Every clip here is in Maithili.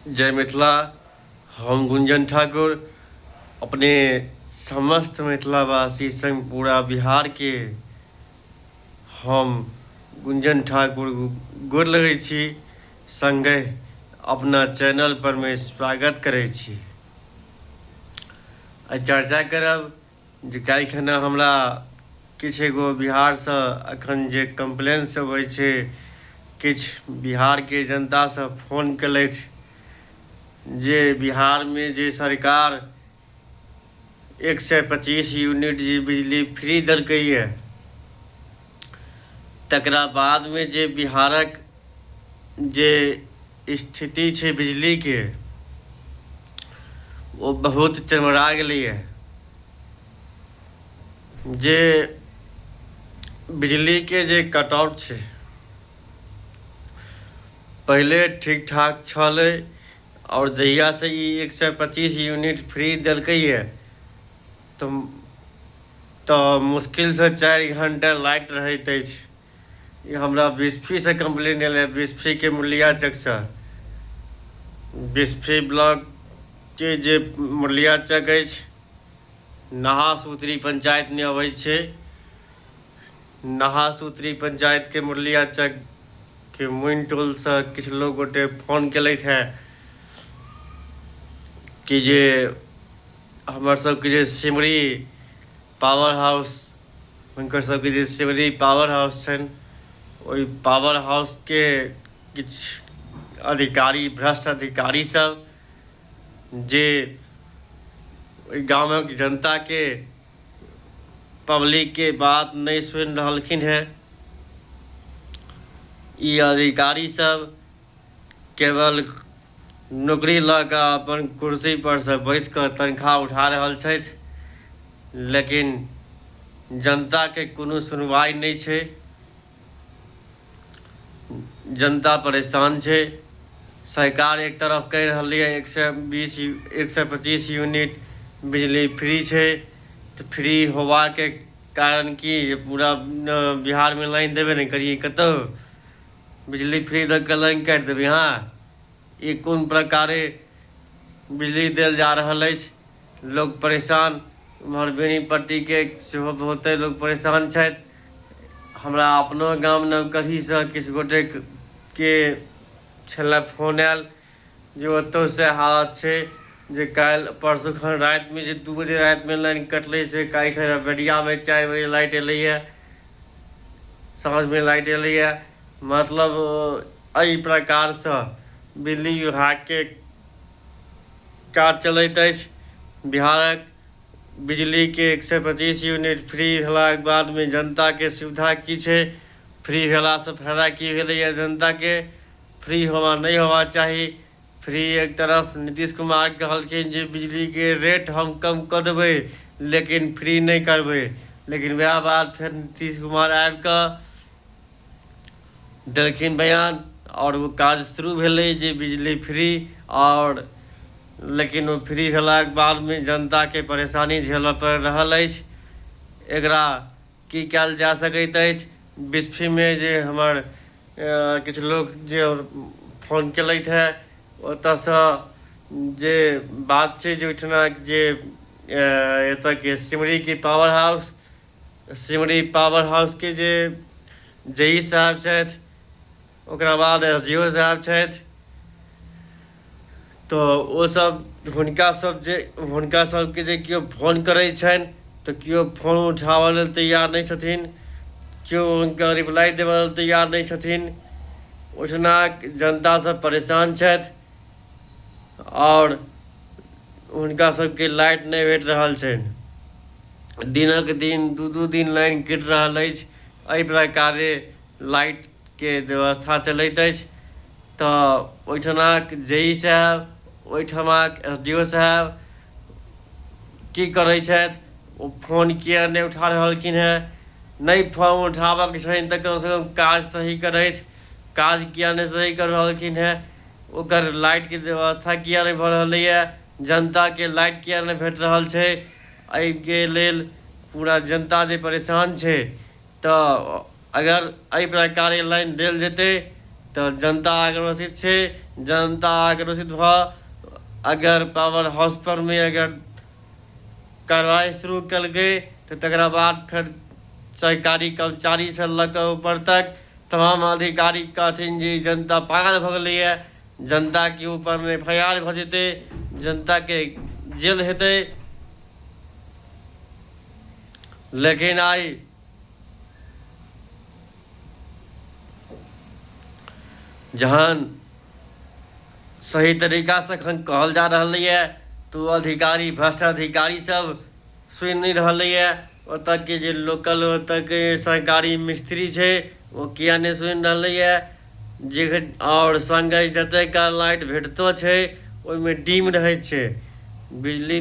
जय मिथिला। हम गुंजन ठाकुर अपने समस्त मिथिलावासी संग पूरा बिहार के हम गुंजन ठाकुर गोर लगै छी, संगे अपना चैनल पर मैं स्वागत करै छी। चर्चा करब जे काल्हिखना हमरा किछु एगो बिहारसँ एखन जे कम्प्लेन सब होइ छै, किछु बिहारके जनतासँ फोन केलथि जे बिहार में जे सरकार 125 यूनिट जे बिजली फ्री देलकैए, तकरा बाद में जे बिहारक जे स्थिति छै बिजली के वो बहुत चरमरा गेलैए। जे बिजली के जे कटआउट छै पहले ठीक ठाक छलै, और जहिया से 125 यूनिट फ्री देलकैए तो मुश्किल से 4 घंटा लाइट रहैत अछि। ये हमरा बिस्फी से कंप्लेन एल है, बिस्फी के मुरलिया चक से। बिस्फी ब्लॉक के जे मुरलिया चक अछि, नहासूत्री पंचायत में अबै छै। नहासूत्री पंचायत के मुरलिया चक के मुइन टोल से किछु लोग गोटे फोन केलथि है कि जे हमर सबके जे सिमरी पावर हाउस, हुनकर सबके जे सिमरी पावर हाउस छनि, ओहि पावर हाउस के किछु अधिकारी, भ्रष्ट अधिकारी सब जे ओहि गामक जनता के, पब्लिक के बात नहीं सुनि रहलखिन है। ई अधिकारी सब केवल नौकरी लऽ कऽ अपन कुर्सी पर से बैस कऽ तनख्वाह उठा रहल छथि, लेकिन जनता के कोनो सुनवाई नहीं छै। जनता परेशान छै। सरकार एक तरफ कह रही है 125 यूनिट बिजली फ्री छै, तो फ्री होवा के कारण कि पूरा बिहार में लाइन देवे नहीं करिए, कतौ बिजली फ्री दऽ के लाइन काटि देबै। हाँ, ये कोन प्रकारे बिजली देल जा रहल अछि। लोग परेशान, उम्हर बेनीपट्टी के सेहो बहुते लोग परेशान छथि। हमरा अपनो गाम नवकढ़ी से किछु गोटे के छलै फोन आयल जे ओतौ से हालत छै जे काल्हि परसों खन राति में जे 2 बजे राति में लाइन कटले से काल्हि बेडिया में 4 बजे लाइट एलैए, साँझ में लाइट एलैए। मतलब एहि प्रकार से बिजली विभाग के काज चलैत अछि। बिहारक बिजली के 125 यूनिट फ्री भेलाक बाद में जनता के सुविधा की छै, फ्री भेला से फायदा की भेलैए जनता के, फ्री होवा नहीं होवा चाहिए। फ्री एक तरफ नीतीश कुमार कहलखिन जे बिजली के रेट हम कम कर देबै, लेकिन फ्री नहीं करबै। लेकिन वह बात फिर नीतीश कुमार आबि कऽ देलखिन बयान, और वो काज शुरू भेलै जे बिजली फ्री। और लेकिन वो फ्री भेलाक बाद में जनता के परेशानी झेलऽ पड़ि रहल अछि। एकरा की कयल जा सकैत अछि? बिस्फी में जे हमर किछु लोग जे फोन केलथि है, ओतऽसँ जे बात छै जे ओहिठुना जे एतऽ के सिमरी के power house, Simri power house के जे जेई साहब छथि, ओकरा बाद SDO साहब छथि, तो वो सब हुनका सबके जे केओ फोन करै छनि तो केओ फोन उठाबऽ लेल तैयार नहीं छथिन, केओ हुनका रिप्लाई देबऽ लेल तैयार नहीं छथिन। ओहिठुना जनता सब परेशान छथि, और हुनका सबके लाइट नहीं भेट रहल छनि। दिनक दिन 2-2 दिन लाइन कटि रहल अछि। एहि प्रकारे लाइट के व्यवस्था चलैत अछि। तऽ ओहिठुनाक जेई साहब, ओहिठमाक SDO साहब की करै छथि, वो फोन किया नहीं उठा रहलखिन है? नहीं फोन उठाबऽके छनि तऽ कम से कम काज सही करथि। काज किया नहीं सही कर रहलखिन है? ओकर लाइट के व्यवस्था किया नहीं भऽ रहलैए? जनता के लाइट किया नहीं भेट रहल छै? एहि के लेल पूरा जनता जे परेशान छै। तऽ अगर एहि प्रकारे लाइन देल जेतै तो जनता आक्रोशित है। जनता आक्रोशित अगर पावर हाउस पर में अगर कार्रवाई शुरू कल गए तो तकरा बाद फिर सरकारी कर्मचारी से लकर ऊपर तक तमाम अधिकारी कहथिन जी जनता पागल भ गई है, जनता के ऊपर में FIR भ जेते, जनता के जेल हेते। लेकिन आई जहन सही तरीका से अखन कहल जा रही है तो अधिकारी भ्रष्ट अधिकारी सब सुनि नहीं रही है। ओतऽ के जे लोकल ओतऽ के सरकारी मिस्त्री है वो किया नहीं सुनि रही है। जे और संगे जते का लाइट भेटतो है ओहिमे डीम रहे छै, बिजली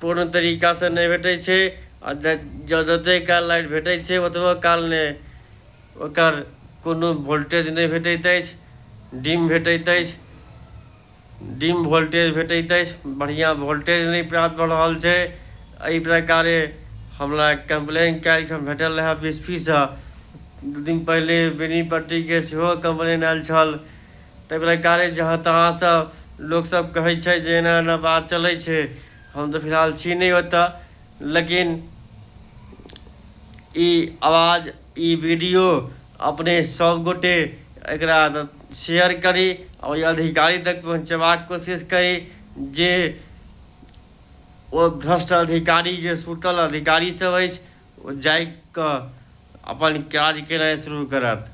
पूर्ण तरीका से नहीं भेटे छै। और जते का लाइट भेटे छै ओतबो काल ने ओकर कोनो वोल्टेज नहीं भेटैत अछि, डिम भेटैत अछि, डिम वोल्टेज भेटैत अछि, बढ़िया वोल्टेज नहीं प्राप्त भ रहल छै। एहि प्रकारे हमरा कंप्लेन कल भेटल रहा BSP से। 2 दिन पहले बेनीपट्टी के सेहो कंप्लेन आयल छल। ताहि प्रकारे जहाँ तहाँ से लोग सब कहै छै जे एना एना बात चलै छै। हम तो फिलहाल छी नहीं होता, लेकिन ई आवाज ई वीडियो अपने सब गोटे एकरा शेयर करी और अधिकारी तक पहुँचबाक कोशिश करी जे वो भ्रष्ट अधिकारी जे सुतल अधिकारी सब अछि ओ जाग कऽ अपन काज केनाइ शुरू करत।